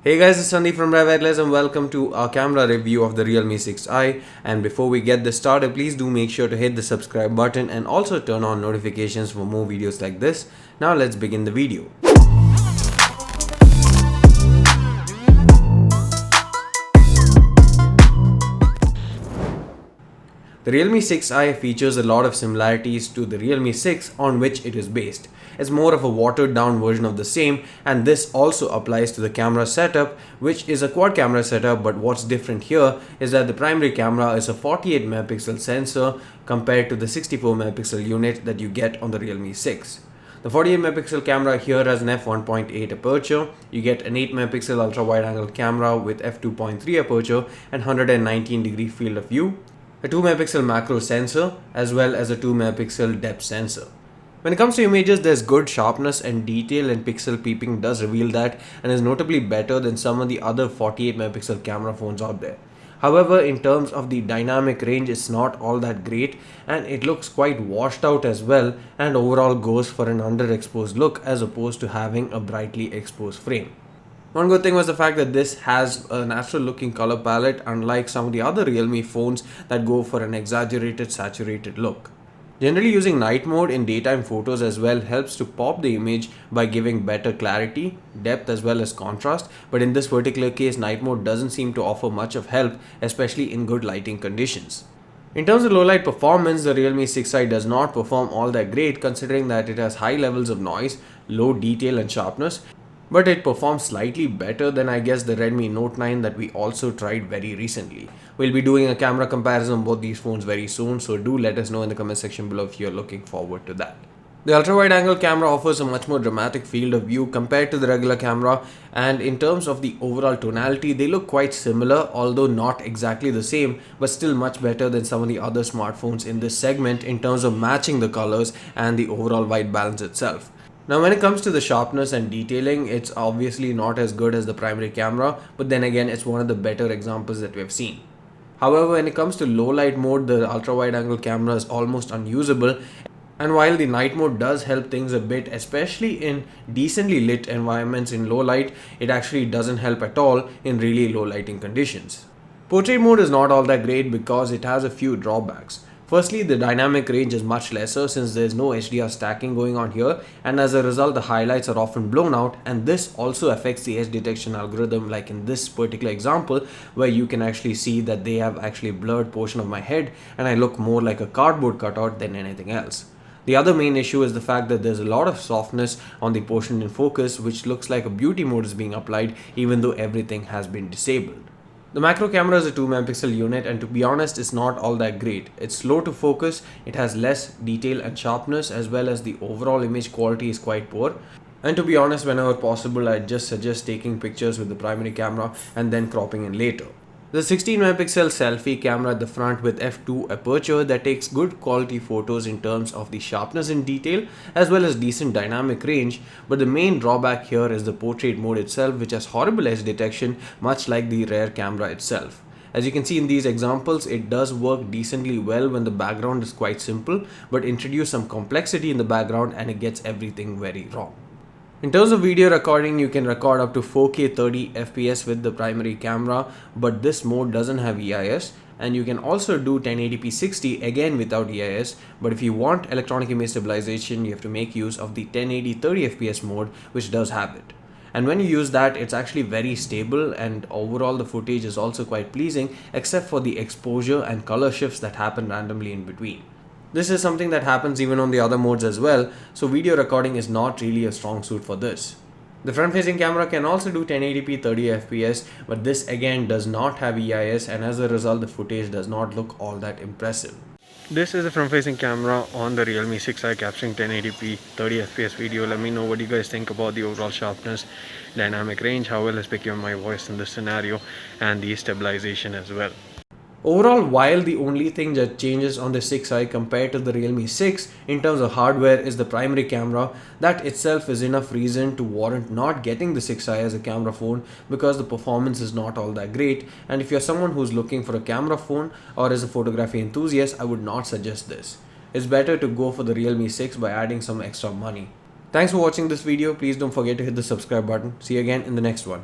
Hey guys, it's Sandeep from Wireless and welcome to our camera review of the Realme 6i. And before we get this started, please do make sure to hit the subscribe button and also turn on notifications for more videos like this. Now let's begin the video. The Realme 6i features a lot of similarities to the Realme 6 on which it is based. It's more of a watered down version of the same, and this also applies to the camera setup, which is a quad camera setup, but what's different here is that the primary camera is a 48 megapixel sensor compared to the 64 megapixel unit that you get on the Realme 6. The 48 megapixel camera here has an f1.8 aperture. You get an 8 megapixel ultra wide angle camera with f2.3 aperture and 119 degree field of view, a 2 megapixel macro sensor as well as a 2 megapixel depth sensor. When it comes to images, there's good sharpness and detail, and pixel peeping does reveal that and is notably better than some of the other 48 megapixel camera phones out there. However, in terms of the dynamic range, it's not all that great, and it looks quite washed out as well, and overall goes for an underexposed look as opposed to having a brightly exposed frame. One good thing was the fact that this has a natural looking color palette, unlike some of the other Realme phones that go for an exaggerated saturated look. Generally, using night mode in daytime photos as well helps to pop the image by giving better clarity, depth as well as contrast, but in this particular case night mode doesn't seem to offer much of help, especially in good lighting conditions. In terms of low light performance, the Realme 6i does not perform all that great considering that it has high levels of noise, low detail and sharpness, but it performs slightly better than I guess the Redmi Note 9 that we also tried very recently. We'll be doing a camera comparison of both these phones very soon, so do let us know in the comment section below if you're looking forward to that. The ultra wide angle camera offers a much more dramatic field of view compared to the regular camera, and in terms of the overall tonality, they look quite similar, although not exactly the same, but still much better than some of the other smartphones in this segment in terms of matching the colors and the overall white balance itself. Now when it comes to the sharpness and detailing, it's obviously not as good as the primary camera, but then again it's one of the better examples that we've seen. However, when it comes to low light mode, the ultra wide angle camera is almost unusable, and while the night mode does help things a bit, especially in decently lit environments in low light, it actually doesn't help at all in really low lighting conditions. Portrait mode is not all that great because it has a few drawbacks. Firstly, the dynamic range is much lesser since there is no HDR stacking going on here, and as a result the highlights are often blown out, and this also affects the edge detection algorithm, like in this particular example where you can actually see that they have actually blurred portion of my head and I look more like a cardboard cutout than anything else. The other main issue is the fact that there's a lot of softness on the portion in focus, which looks like a beauty mode is being applied even though everything has been disabled. The macro camera is a 2 megapixel unit, and to be honest it's not all that great. It's slow to focus, it has less detail and sharpness, as well as the overall image quality is quite poor. And to be honest, whenever possible I just suggest taking pictures with the primary camera and then cropping in later. The 16 megapixel selfie camera at the front with f2 aperture that takes good quality photos in terms of the sharpness and detail as well as decent dynamic range, but the main drawback here is the portrait mode itself, which has horrible edge detection much like the rear camera itself. As you can see in these examples, it does work decently well when the background is quite simple, but introduce some complexity in the background and it gets everything very wrong. In terms of video recording, you can record up to 4K 30 FPS with the primary camera, but this mode doesn't have EIS, and you can also do 1080p 60 again without EIS, but if you want electronic image stabilization, you have to make use of the 1080 30 FPS mode, which does have it. And when you use that, it's actually very stable, and overall the footage is also quite pleasing except for the exposure and color shifts that happen randomly in between. This is something that happens even on the other modes as well, so video recording is not really a strong suit for this. The front facing camera can also do 1080p 30 fps, but this again does not have EIS, and as a result the footage does not look all that impressive. This is a front facing camera on the Realme 6i capturing 1080p 30 fps video. Let me know what you guys think about the overall sharpness, dynamic range, how well is picking up my voice in this scenario, and the stabilization as well. Overall, while the only thing that changes on the 6i compared to the Realme 6 in terms of hardware is the primary camera, that itself is enough reason to warrant not getting the 6i as a camera phone because the performance is not all that great, and if you're someone who's looking for a camera phone or as a photography enthusiast, I would not suggest this. It's better to go for the Realme 6 by adding some extra money. Thanks for watching this video. Please don't forget to hit the subscribe button. See you again in the next one.